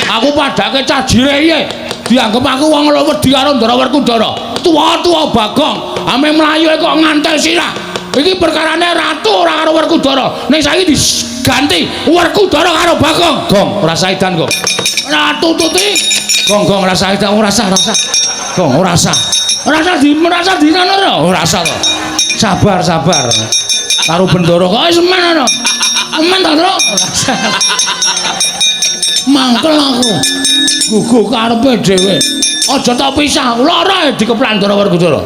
Aku padake cah jireye. Dianggep aku wong wedi karo Ndara Werkudara. Tuwa-tuwa Bagong, ame mlayu kok ngantel sirah. Iki perkarane ratu ora karo Werkudara. Ning saiki diganti Werkudara karo Bagong. Gong, ora saidan kok. Ratu tuti. Gong ora saidan, ora sah. Gong ora sah. Ora sah dinana ora sah to. Sabar. Karo Bendoro kok semen ana. Semen to, Tru. Mangkel aku. Gugu karepe dhewe. Aja tak pisah, lara dikeplan Ndara Werkudara.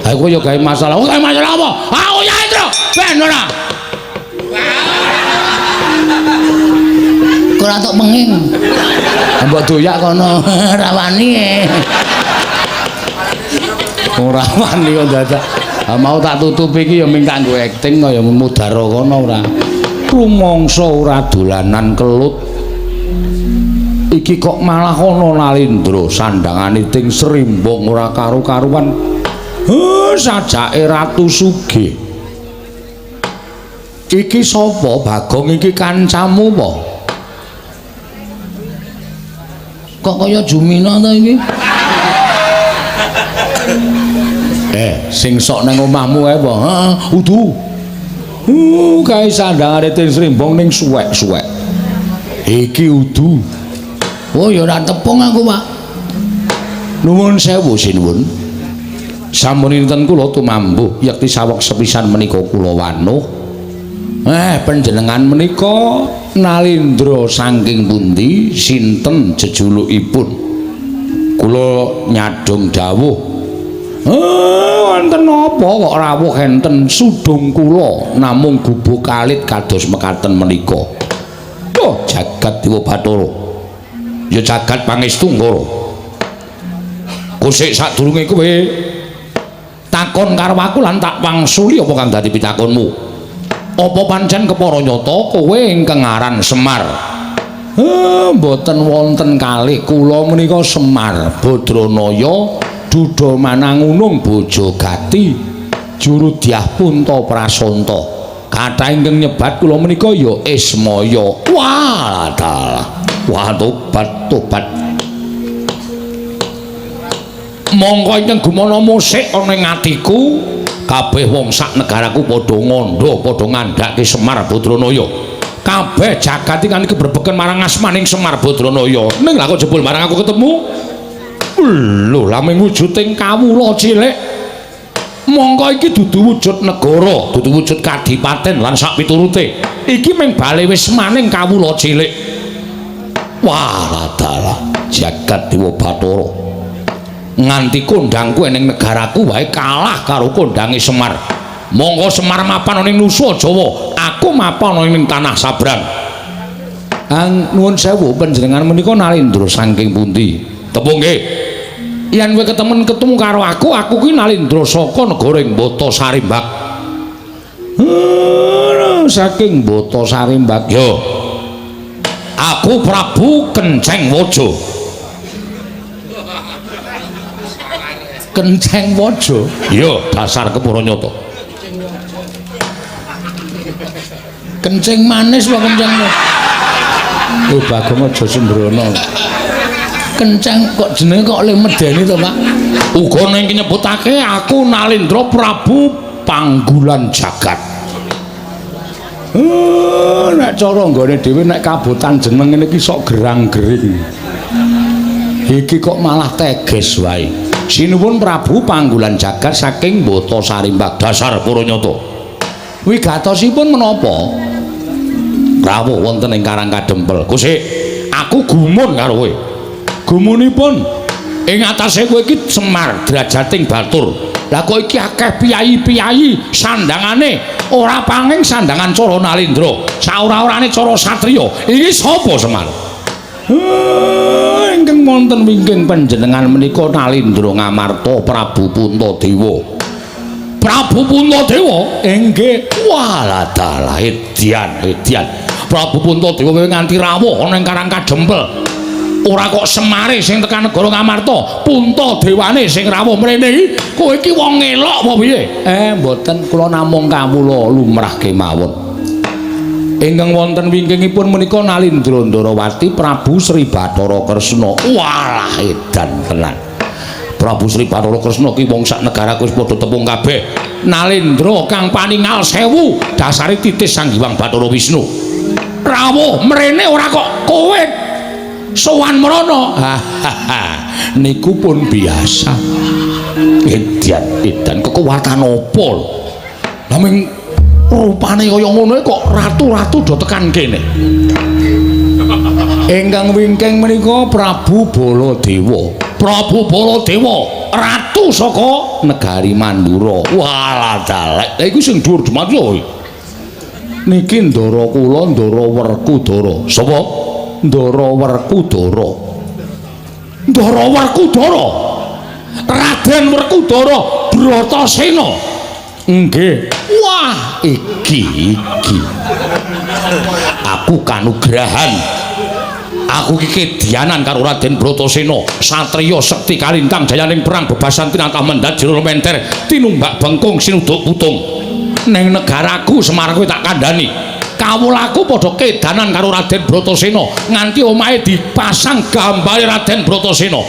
Ha kowe yo gawe masalah. Gawe masalah apa? Aku ya itu. Ben ora. Ora tok menging. Mbok doyak kono rawani. Ora wani kok dadak. Mau tak tutupi iki ya ming kanggo akting kaya mudhara kono ora. Rumangsa ora dolanan kelut. Iki kok malah ana Nalindra sandhangane ting Srimbang ora karu-karuan. Sajake Ratu Sugih. Iki sapa Bagong iki kancamu apa? Kok kaya Jumina ta iki? Sing sok nang omahmu ae apa? Udu. Kae sandhangane ting Srimbang ning suwek-suwek. Iki udu. Oh ya ora tepung aku, Pak. Nuwun sewu sinuwun. Sampun kula tumambuh yekti saweg sepisan menika kula wanuh. Panjenengan menika Nalindra saking pundi? Sinten jejulukipun? Kula nyadong dawuh. Wonten apa kok rawuh enten sudung kula namung gubuk kalit kados mekaten menika. Oh, jagat Dewa Bathara. Ya jagat pangestu Nggara. Kusik sadurunge kowe takon karo aku lan tak wangsuli apa kang dadi pitakonmu. Apa pancen kepara nyata kowe ingkang aran Semar? Mboten wonten kalih, kula menika Semar Badranaya Duda Manangunung Bojogati Jurudyah Punta Prasanta. Kathah ingkang nyebat kula menika ya Ismaya. Wah, tobat. Monggo ingkang gumana musik ana ing atiku, kabeh wong sak negaraku padha ngandha, padha ngandhake Semar Badranaya. Kabeh jagat iki kan keberbeken marang asmaning Semar Badranaya. Ning lha kok jebul marang aku ketemu? Lho, lha mung wujuding kawula cilik. Monggo iki dudu wujud negara, dudu wujud kadipaten lan sak piturute. Iki mung bale wis maning kawula cilik. Wah, dalah jagat Dewa Bathara. Nganti kondangku ning negaraku wae kalah karo kondange Semar. Monggo Semar mapan ning Nusa Jawa, aku mapan ning tanah Sabrang. Nuwun sewu panjenengan menika Nalindra saking pundi? Tepung nggih. Yen kowe ketemu karo aku kuwi Nalindra saka negara ing Bata Sarimbak. Saking Bata Sarimbak. Yo. Aku Prabu Kenceng Waja. Kenceng Waja? Iya, dasar kepara nyata. Kenceng manis wae kenceng. Oh, Bagong aja sembrono. Kenceng kok jenenge kok le medeni to, Pak? Uga ning nyebutake aku Nalindra Prabu Panggulan Jagat. Nek cara nggone dhewe nek kabotan jeneng ngene iki sok gerang-gering. Iki kok malah teges wae. Sinuwun Prabu Panggulan Jagat saking Bata Sarimbak, dasar para nyata. Wigatosipun menapa? Rawuh wonten ing Karang Kadempel. Kusik, aku gumun karo kowe. Gumunipun ing atase kowe iki Semar Drajating Batur. Lah kok iki akeh piyai-piyai sandangane ora panging sandangan cara Nalindra, saora-orane cara satriya. Iki sapa Semar? Ingkang wonten wingking panjenengan menika Nalindra Ngamarta Prabu Puntadewa. Prabu Puntadewa? Inggih. Walah dalah edian. Prabu Puntadewa nganti rawuh ana ing Karang Kadempel. Ora kok Semare sing tekan negara Ngamarta, Puntadewane sing rawuh mrene iki. Kowe iki wong elok apa piye? Mboten, kula namung kawula lumrah kemawon. ingkang wonten wingkingipun menika Nalindra Ndarawati Prabu Sri Bathara Kresna. Walah edan tenan. Prabu Sri Bathara Kresna ki wong sak negara wis padha tepung kabeh. Nalindra kang paningal 1000 dasare titis Sang Hyang Bathara Wisnu. Rawuh mrene ora kok kowe sowan mrono. Niku pun biasa. Edan kekuatan apa lho? Lah ming rupane kaya ngono kok ratu-ratu do tekan kene. Ingkang wingking menika Prabu Baladewa. Prabu Baladewa ratu saka negari Mandura. Walah dalek. Lah iku sing dhuwur demat lho. Niki Ndara kula Ndara Werkudara. Sapa? Ndara Werkudara. Ndara Werkudara. Raden Werkudara Bratasena. Nggih. Wah, iki. Aku kanugrahan. Aku iki kedianan karo Raden Bratasena, satriya sekti kalintang jayaning perang bebasan tinatah mendat jero menter tinumbak bengkung sinuduk putung. Ning negaraku Semar kowe tak kandhani. Kawulaku padha kedanan karo Raden Bratasena nganti omahe dipasang gambare Raden Bratasena.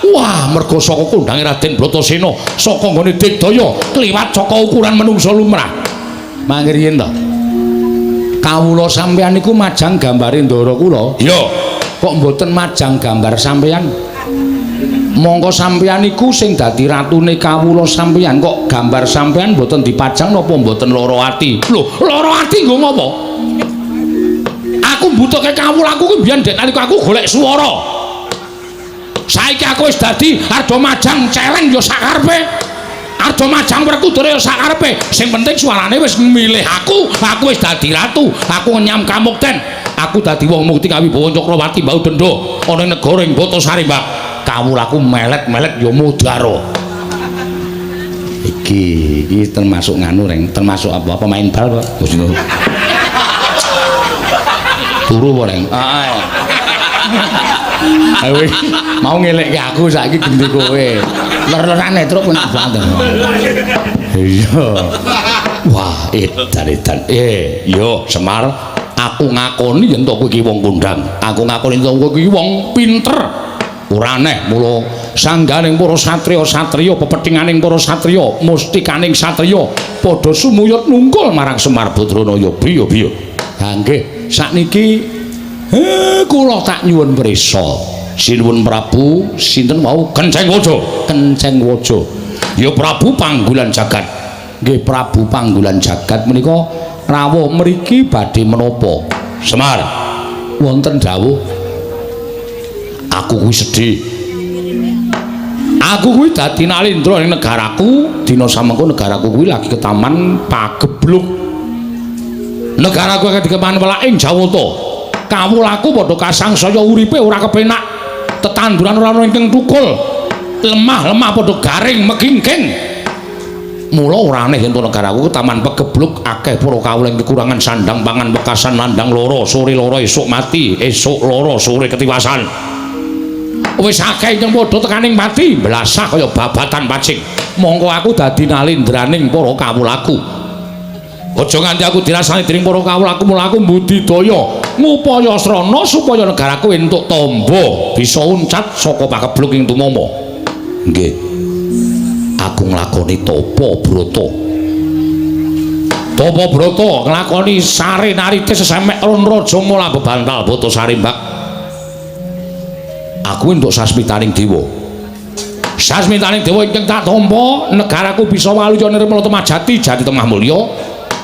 Wah, mergo saka kondange Raden Bratasena saka nggone Digdaya kliwat saka ukuran menungsa lumrah. Mangke riyen to. Kawula sampeyan niku majang gambare Ndara kula. Iya. Kok mboten majang gambar sampeyan? Mongko sampeyan niku sing dadi ratune kawula sampeyan kok gambar sampeyan mboten dipajang napa mboten lara ati? Lho, lara ati nggo ngopo? Aku mbutuhke kawulaku kuwi biyen dek nalika aku golek swara. Saiki aku wis dadi arep majang celeng ya sakarepe. Arep majang Werkudara ya sakarepe. Sing penting suarane wis milih aku wis dadi ratu. Aku nyam kamukten. Aku dadi wong mukti kawibawa Cakrawati Mbau Denda ana ing negara ing Batasari, Mbak. Kawulaku melet-melet ya mudhara. Iki termasuk nganu reng, termasuk apa pemain bal, Pak. Turu apa reng? Ayo mau ngelekke aku saiki gendhe kowe. Ler-lerane truk kok nak banter. Iya. Wah, edan-edan. Yo Semar, aku ngakoni yen to kowe iki wong kondang. Aku ngakoni yen to kowe iki wong pinter. Ora aneh mula sangganing para satriya-satriya, pepethinganing para satriya, mustikaning satriya padha sumuyut nungkul marang Semar Badranaya. Biya-biya. Ha nggih, sakniki kula tak nyuwun prisa. Sinuwun Prabu sinten wau Kenceng Waja. Kenceng Waja. Ya Prabu Panggulan Jagat. Nggih Prabu Panggulan Jagat menika rawuh mriki badhe menapa? Semar. Wonten dawuh. Aku kuwi sedih. Aku kuwi dadi Nalindra ning negaraku, dina samengko negaraku kuwi lagi ketaman pagebluk. Negaraku lagi dikeman welaking Jawata. Kawulaku padha kasangsaya uripe ora kepenak. Tetanduran ora ana ingkang tukul. Lemah-lemah padha garing megingking. Mula ora aneh yen negaraku ketaman pagebluk akeh para kawula kekurangan sandang pangan wekasan landang lara, sore lara esuk mati, esuk lara sore ketiwasan. Wis akeh yang padha tekaning mati blasah kaya babatan pacing. Mongko aku dadi nalindraning para kawulaku. Aja nganti aku dirasani dening para kawulaku, mula aku mbudidaya ngupaya srana supaya negaraku entuk tamba bisa uncat saka pakebluk ing tumama. Nggih. Aku nglakoni tapa brata. Tapa brata nglakoni sare narite sesemek ron raja mula bebantal Batasari, Mbak. Aku entuk sasmitaning dewa. Sasmitaning dewa ingkang tak tampa negaraku bisa waluya nirmala temajati jati temah mulya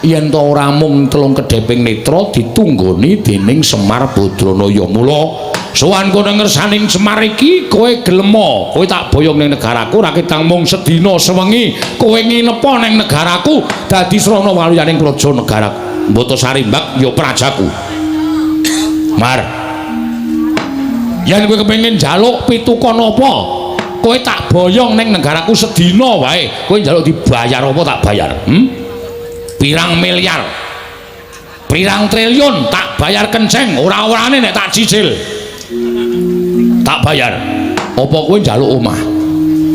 yen ta ora mung telung kedheping netra ditunggoni dening Semar Badranaya. Mula sowan kono ngersaning Semar iki kowe gelem, kowe tak boyong ning negaraku ra ketang mung sedina sewengi kowe nginepa ning negaraku dadi srana waluyaning praja negaraku Batasari, Mbak, ya prajaku. Mar, yen kowe kepengin njaluk pitukan apa, kowe tak boyong ning negaraku sedina wae. Kowe njaluk dibayar apa tak bayar? Pirang miliar, pirang triliun tak bayar Kenceng. Ora-orane nek tak cicil tak bayar. Apa kowe njaluk omah?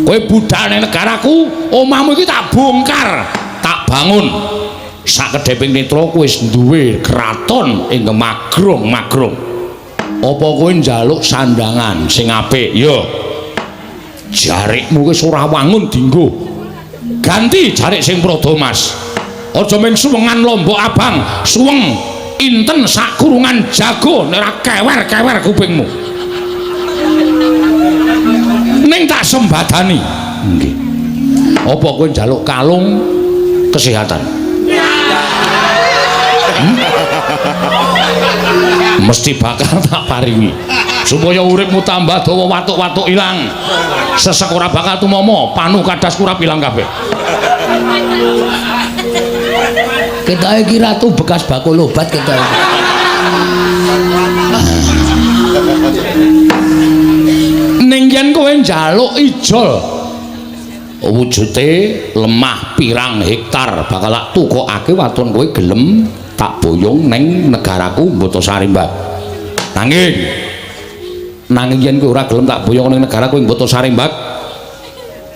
Kowe budal ning negaraku, omahmu iki tak bongkar, tak bangun sakedheping netra kowe wis duwe kraton ing Magrong. Apa kowe njaluk sandangan sing apik? Yo. Jarikmu wis ora wangun dienggo. Ganti jarik sing prada Mas. Aja mung suwengan lombok abang, suweng inten sak kurungan jago nek ora kewer-kewer kupingmu. Ning tak sembadani. Nggih. Apa kowe njaluk kalung kesehatan? Mesti bakal tak paringi supaya uripmu tambah dawa watuk-watuk ilang sesek ora bakal tumomo panu kadas kurap ilang kabeh. Kita iki ratu bekas bakul obat kita iki. Ning yen kowe njaluk ijol wujude lemah pirang hektar bakal tak tukokake waton kowe gelem tak boyong neng negaraku Mbotasari Mbak. Nanging yen kowe ora gelem tak boyong neng negaraku Mbotasari Mbak,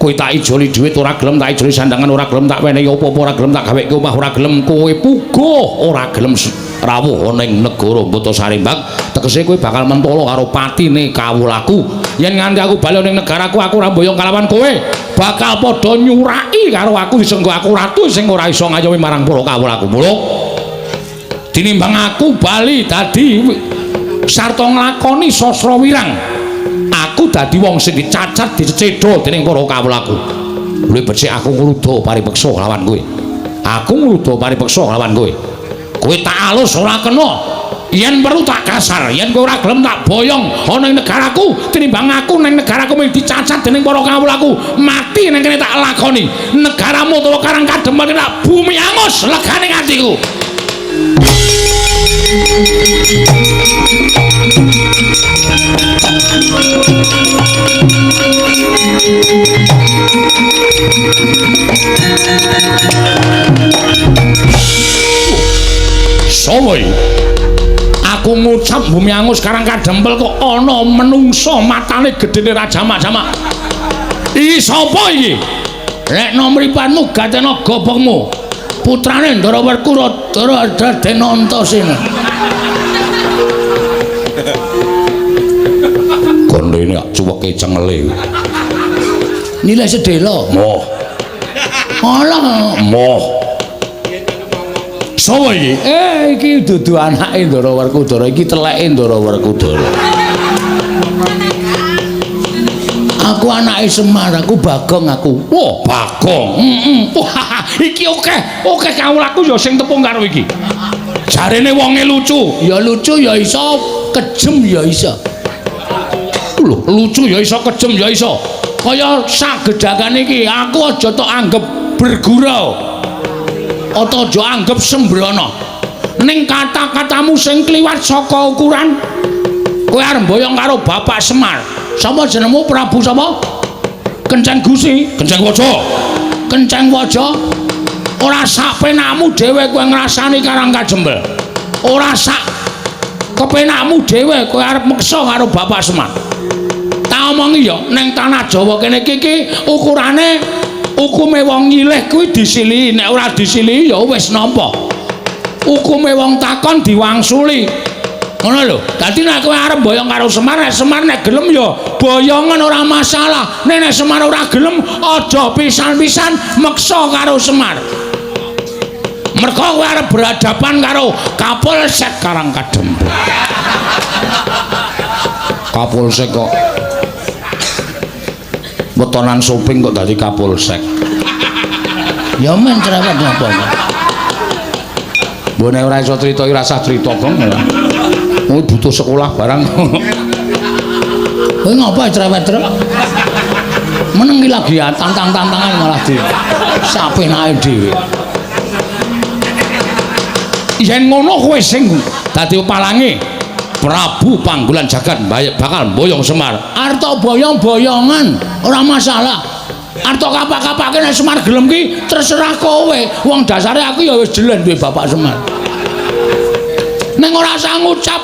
kowe tak ijoli dhuwit ora gelem, tak ijoli sandangan ora gelem, tak wenehi apa-apa ora gelem, tak gaweke omah ora gelem, kowe puguh ora gelem rawuh ning negara Mbotasari Mbak, tegese kowe bakal mentolo karo patine kawulaku. Yen nganti aku bali ning negaraku aku ora boyong kalawan kowe, bakal padha nyuraki karo aku disenggo aku ratu sing ora iso ngayomi marang para kawulaku. Muluk tinimbang aku bali dadi sarta nglakoni sastra wirang, aku dadi wong sing dicacat dicedha dening para kawulaku. Luwih becik aku ngruda paripeksa lawan kowe. Aku ngruda paripeksa lawan kowe. Kowe tak alus ora kena. Yen perlu tak kasar, yen kowe ora gelem tak boyong ana ing negaraku, tinimbang aku ning negaraku mung dicacat dening para kawulaku, mati ning kene tak lakoni. Negaramu utawa Karang Kadempel tak bumi angus legane atiku. Sowoy aku ngucap bumi angus Karang Kadempel kok ana menungso matane gedene rajamak-jamak. Iki sapa iki? Nek nomripanmu gatena gobongmu. Putrane Ndara Werkudara Raden Antasena. Gondene cuweke cengele. Nilai sedela. Moh. Alah, moh. Sopo iki? Iki dudu anake Ndara Werkudara, iki teleke Ndara Werkudara. Aku anake Semar, aku Bagong aku. Wah, Bagong. Wah, iki oke kawulaku ya sing tepung karo iki. Jarene wonge lucu. Ya lucu ya iso, kejem ya iso. Lho, lucu ya iso, kejem ya iso. Kaya sagedhagane iki aku aja tok anggap bergurau. Ata aja anggap sembrono. Ning kata-katamu sing kliwat saka ukuran kowe arep mboyong karo Bapak Semar. Sapa jenengmu? Prabu sapa? Kenceng Gusi, Kenceng Waja. Kenceng Waja. Ora sak penakmu dhewe kowe ngrasani Karang Kadempel. Ora sak kepenakmu dhewe kowe arep meksa karo Bapak Semar. Tak omongi ya, ning tanah Jawa kene iki ukurane hukume wong nyilih kuwi disilihi, nek ora disilihi ya wis nampa. Hukume wong takon diwangsuli. Ngono lho. Dadi nek kowe arep boyong karo Semar, nek Semar nek gelem ya boyongan ora masalah. Nek Semar ora gelem aja pisan-pisan meksa karo Semar. Mergo kowe arep berhadapan karo Kapolsek Karang Kadempel. Kapolsek kok wetonan Suping kok dadi Kapolsek. Ya men cerewet napa. Mbone ora iso crita iki rasah crita kong ya. Kowe butuh sekolah barang. Kowe ngapa cerewet truk? Meneng iki lagi tantang-tantangan malah di sapenake dhewe. Yen ngono kowe sing dadi palange Prabu Panggolan Jagat bakal boyong Semar. Arta boyong-boyongan ora masalah. Arta kapak-kapake nek Semar gelem ki terserah kowe. Wong dasare aku ya wis jelen duwe Bapak Semar. Ning ora usah ngucap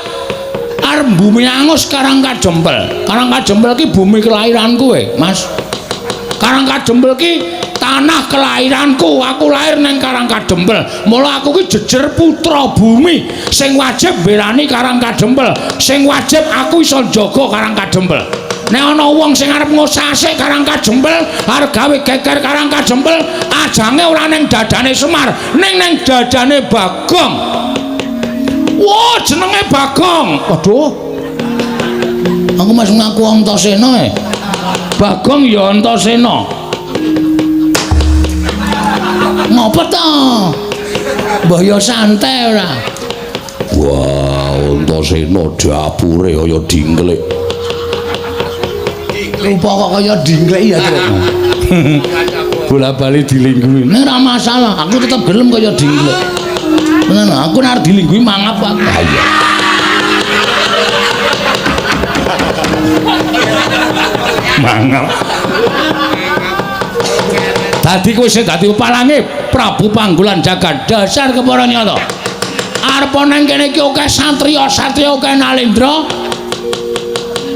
arep bumi angus Karang Kadempel. Karang Kadempel ki bumi kelahiran kowe, Mas. Karangkadembel ki tanah kelahiranku. Aku lahir neng Karangkadembel. Mula aku ki jejer putra bumi sing wajib mbelani Karangkadembel. Sing wajib aku iso njaga Karangkadembel. Nek ana wong sing arep ngosasik Karangkadembel, arep gawe geger Karangkadembel, ajange ora ning dadane Semar, ning dadane Bagong. Wah, jenenge Bagong. Waduh. Aku masih ngaku Antasena. Bagong ya Antasena. Ngopo to? Mbah ya santai ora. Wah, Antasena dapure kaya dingklek. Rupa kok kaya dingklek ya, Tru. Bola-bali dilingguhi. Nek ora masalah, aku tetep gelem kaya dingklek. Tenan, aku nek dilingguhi mangap aku. Ha iya. Mangap. Dadi kowe sing dadi upalange Prabu Panggolan Jagad. Dasar kepara nyata. Arep nang kene iki akeh satriya akeh Nalendra.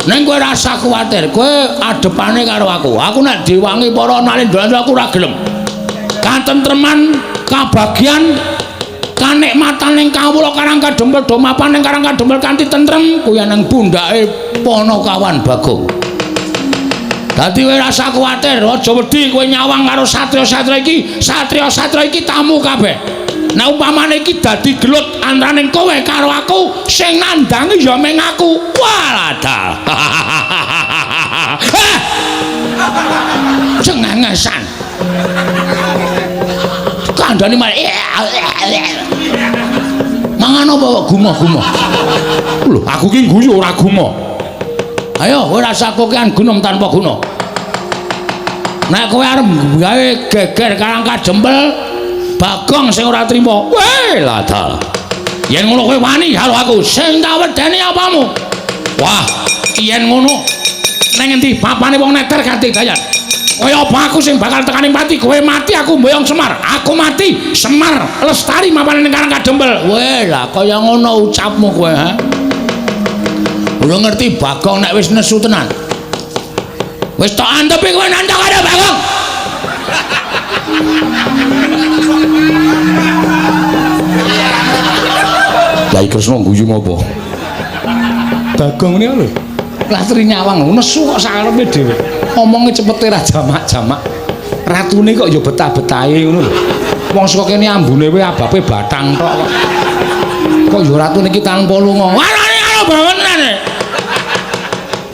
Neng kowe rasa kuwatir, kowe adepane karo aku. Aku nek diwangi para Nalendra aku ora gelem. Katentreman, kabagyan, kanikmatan ning kawula Karangkadembel do mapan ning Karangkadembel kanthi tentrem kuwi nang pundhake Panakawan Bagong. Dadi kowe rasa kuwatir, aja wedi kowe nyawang karo satriya-satriya iki. Satriya-satriya iki tamu kabeh. Nah umpamane iki dadi gelut antaraning kowe karo aku, sing nandangi ya meng aku. Waladal. Cengengesan. Kandhane malah mangan apa kok gumoh-gumoh. Lho, aku ki guyu ora gumoh. Ayo kowe rasa kokean gunung tanpa guna. Nek kowe arep gawe geger Karangkadembel, Bagong sing ora trima. Weh, ladal. Yen ngono kowe wani karo aku, sing tak wedeni apamu? Wah, yen ngono nang endi papane wong neter kanthi dayan. Kaya apa aku sing bakal tekani mati, kowe mati aku mboyong Semar. Aku mati, Semar lestari mapane ning Karangkadembel. Weh, lah kaya ngono ucapmu kowe, ha? Ora ngerti Bagong nek wis nesu tenan. Wis tok antepi kowe nandhang karo Bagong. Lah Kresna guyu ngopo? Bagong ini lho. Latri nyawang nesu kok sakarepe dhewe. Omonge cepete ra jamak-jamak. Ratune kok ya betah-betahe ngono lho. Wong saka kene ambune wae abape bathang tok kok. Kok ya ratune iki tanpa lunga. Warane karo bawenane.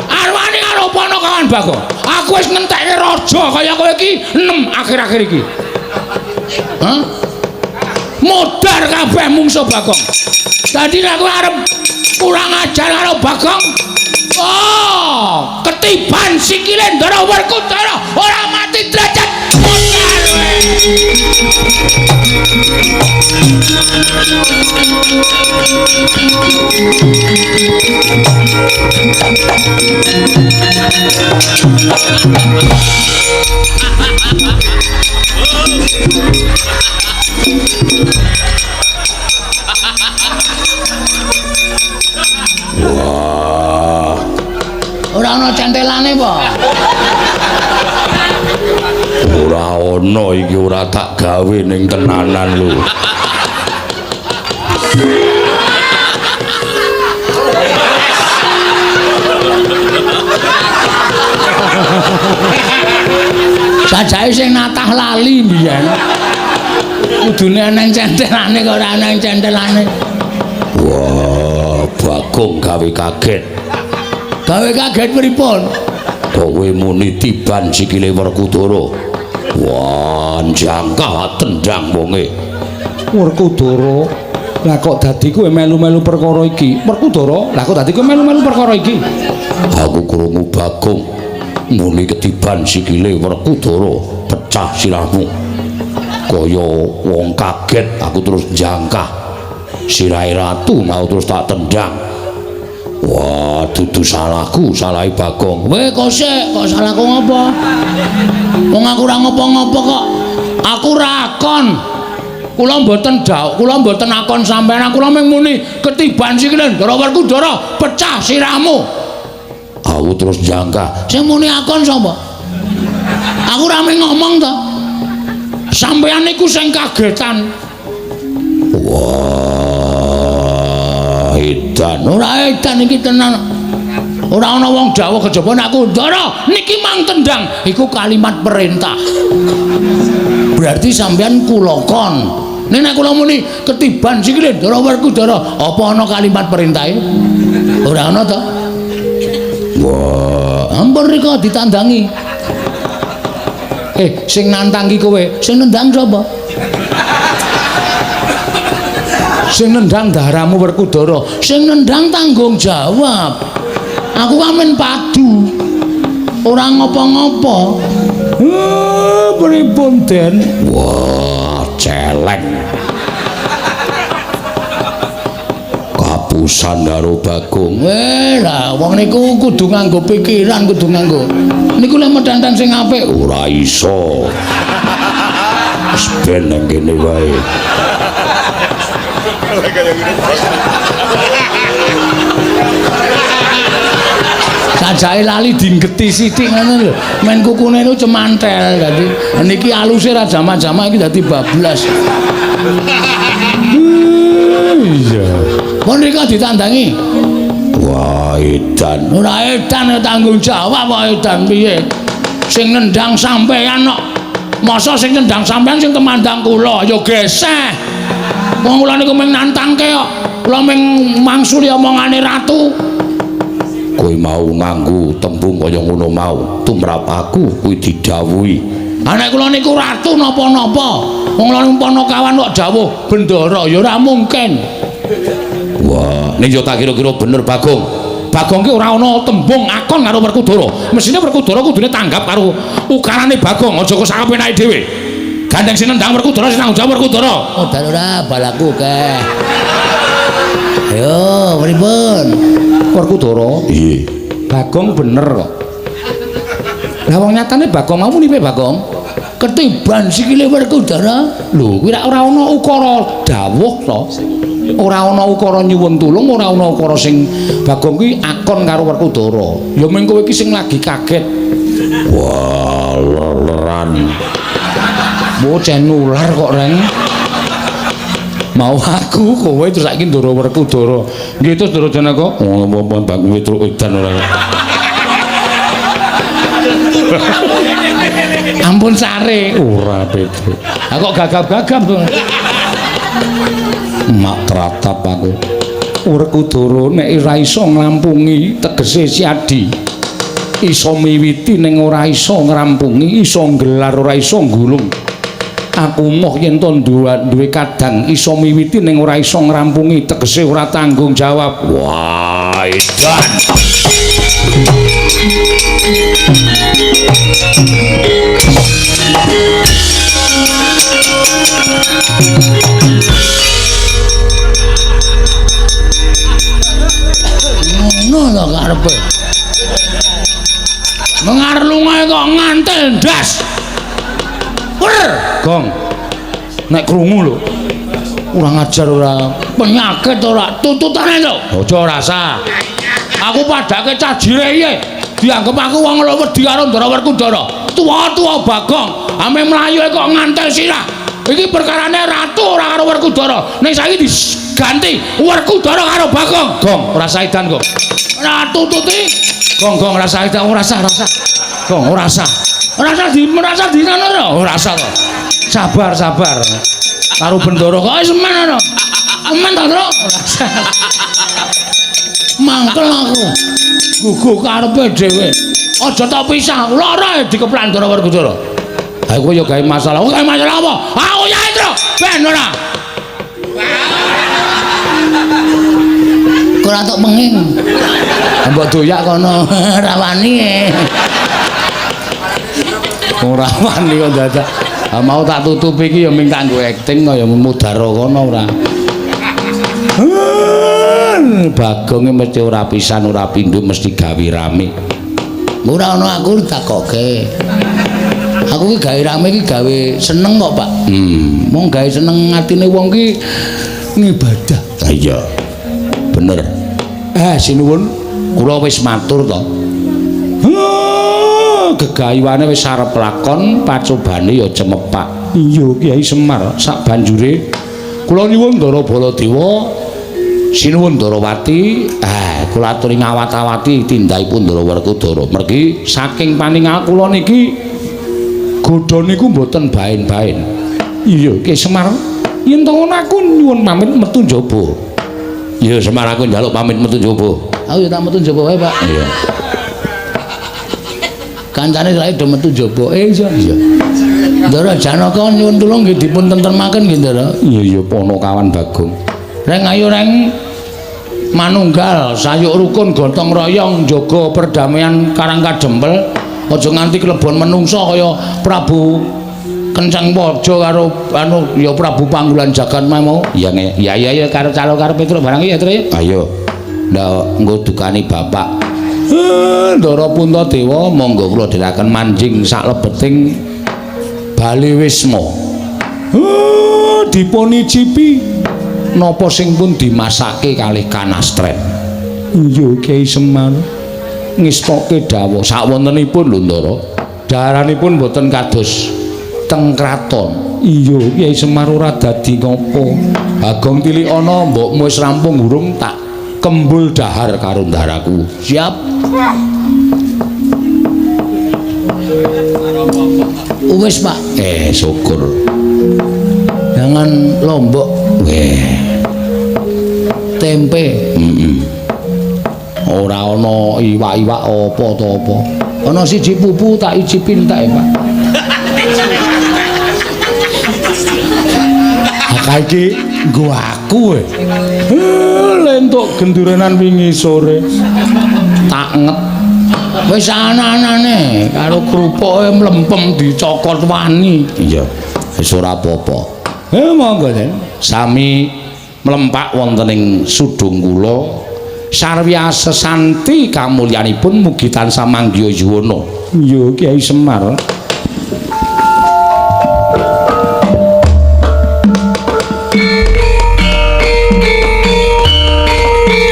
Arwani karo Panakawan Bagong. Aku wis ngentekke raja kaya kowe iki 6 akhir-akhir iki. Hah? Modar kabeh mungsuh Bagong. Dadi nek kowe arep kurang ajar karo Bagong, oh, ketiban sikile Ndara Werkudara ora mati derajat modar wah, ora ana centelane apa? Ora ana iki ora tak gawe ning tenanan lho. Sajake sing natah lali mbiyen. Kudune ana centelane kok ora ana centelane. Wah, Bagong gawe kaget. Gawe kaget pripun? Kowe muni tiban sikile Werkudara. Wah, jangka tendang wonge. Werkudara. Lah kok dadi kowe melu-melu perkara iki? Werkudara, lah kok dadi kowe melu-melu perkara iki? Aku krungu Bagong muni ketiban sikile Werkudara, pecah sirahmu. Kaya wong kaget aku terus jangkah. Sirahe ratu mau terus tak tendang. Wah, dudu salahku, salahe Bagong. Weh, kok salahku ngopo? Wong aku ora ngopo-ngopo kok. Aku rakon. Kula mboten kula mboten akon sampeyan. Kula mung muni ketiban sikile Ndara Werkudara, pecah sirahmu. Aku terus jangka. Sing muni akon sapa? Aku rame ngomong to. Sampeyan niku sing kagetan. Wah, edan. Ora edan iki tenan. Ora ana wong Jawa kejaba nek Kundara niki mang tendang iku kalimat perintah. Berarti sampeyan kula kon. Nek kula muni ketiban sikile Ndara Werkudara, apa ana kalimat perintahe? Ora ana to? Wah, ampun rika ditandangi. Sing nantangi kowe, sing nendang sapa? Sing nendang daramu Werkudara, sing nendang tanggung jawab. Aku amen padu. Ora ngopo-ngopo. Pripun Den? Wah, celeng. Kapusan karo Bagong. Lah wong niku kudu nganggo pikiran, kudu nganggo. Niku lek medang sing apik ora iso. Wis ben nang kene wae. Sajake lali dinggeti sithik ngono lho. Men kukune niku cemantel dadi niki aluse ra jama-jama iki dadi bablas. Iya. Menika ditandangi. Wah, edan. Ora edan tanggung jawab kok edan piye? Sing nendang sampeyan kok. Masa sing nendang sampeyan sing temandang kula ya geseh. Wong kula niku mung nantangke kok. Kula mung mangsuli omongane ratu. Kowe mau nganggo tembung kaya ngono mau tumrap aku kuwi didhawuhi. Nek kula niku ratu napa-napa. Wong kula Panakawan kok dawuh bendara ya ora mungkin. Wah, nek yo tak kira-kira bener Bagong. Bagong ki ora ana tembung akon karo Werkudara. Mesine Werkudara kudune tanggap karo ukarane Bagong, aja kok sak penake dhewe. Gandeng sing nendang Werkudara sing tanggung jawab Werkudara. Oh, dan ora balaku keh. Ayo, pripun? Werkudara? Iya. Bagong bener kok. Lah wong nyatane Bagong mau nipe Bagong? Ketiban sikile Werkudara. Lho, kuwi ora ana ukara dawuh to. Ora ana ukara nyuwun tulung, ora ana ukara sing Bagong kuwi akon karo Werkudara. Ya mung kowe iki sing lagi kaget. Wah, leran. Bocah nular kok reng. Mau aku kowe terus saiki Ndara Werkudara. Nggih terus Ndara Janaka. Oh, apa Bagong truk edan ora. Ampun sare. Ora beda. Lah kok gagap-gagap to. Mak tratap aku. Werkudara nek ora iso ngrampungi tegese siadi. Iso miwiti ning ora iso ngrampungi, iso nggelar ora iso nggulung. Aku moh yen to duwe kadang iso miwiti ning ora iso ngrampungi tegese ora tanggung jawab. Wah, edan. Ngono lho karepe. Mengar lungae kok ngantel ndas. Gong, nek krungu lho, kurang ajar ora, penyakit ora, tututane lho. Aja rasa. Aku padake cah jireye, dianggep aku wong wedi karo Ndara Werkudara. Tua-tua Bagong, ame mlayu kok ngantel sirah. Iki perkarane ratu ora karo Werkudara. Ning saiki diganti Werkudara karo Bagong. Gong, rasa edan kok. Ora tututi. Gong rasa edan, ora rasa. Gong, ora rasa. Merasa di sana ora rasa to. Sabar. Karo bendara kok wis men ana. Men to, Tru. Mangkel aku. Gugu karepe dhewe. Aja tak pisah. Lara dikeplan Ndara Werkudara. Ha kowe yo gawe masalah. Gawe masalah apa? Aku ya Tru. Ben ora. Kok ora tok menging. Mbok doyak kono rawani. Ora wani kok dadak. Mau tak tutupi iki ya ming kanggo akting kaya mudhara kono ora. Bagong mesti ora pisan ora pindho mesti gawe rame. Ora ana aku takoke. Aku ki gawe rame ki gawe seneng kok, Pak. Mong gawe seneng atine wong ki ngibadah. Ha iya. Bener. Sinuwun kula wis matur to. gegayuane wis arep lakon, pacobane ya cemepak. Iya Kyai Semar, sak banjure kula nyuwun Ndara Baladewa, sinuwun Ndarawati, kula aturi ngawat-awati tindakipun Ndara Werkudara. Mergi saking paningal kula niki godha niku mboten baen-baen. Iya Kyai Semar, yen to ngono aku nyuwun pamit metu njaba. Iya Semar, aku njaluk pamit metu njaba. Aku ya tak metu njaba wae, Pak. Iya. Kancane sae do metu njaba. Iya. Ndara Janaka nyuwun tulung nggih dipun tentremaken nggih Ndara. Iya Ponokawan Bagong. Reng ayo reng manunggal sayuk rukun gotong royong njaga perdamaian Karang Kadempel. Aja nganti klebon menungsa kaya Prabu Kenceng Waja karo ya Prabu Panggulan Jagat mau. Ya karo calo karo Petruk barang ya Tru ya. Ayo. Ndak nggo dukani bapak. Ndara Puntadewa monggo kula dherekaken manjing sak lebeting Bali Wisma. Dipun icipi napa sing pun dimasake kalih kanastren. Iya Kyai Semar ngestoke dawuh sawontenipun lho Ndara. Daharanipun boten kados teng kraton. Iya Kyai Semar ora dadi ngopo. Bagong Tilikana mbokmu wis rampung urung tak kembul dahar karo ndaraku. Siap. Wis Pak. Syukur. Jangan lombok. Tempe. Ora ana iwak-iwak apa to apa. Ana siji pupu tak icipin tak Pak. Akaiki nggo aku lentuk gendurenan wingi sore. Tak nget. Wis ana-anane karo krupuke mlempem dicokot wani. Iya. Wis ora apa-apa. Monggo Den. Sami mlempak wonten ing sudung kula sarya sesanti kamulyanipun mugi tansah manggya yuwana. Iya Kyai Semar.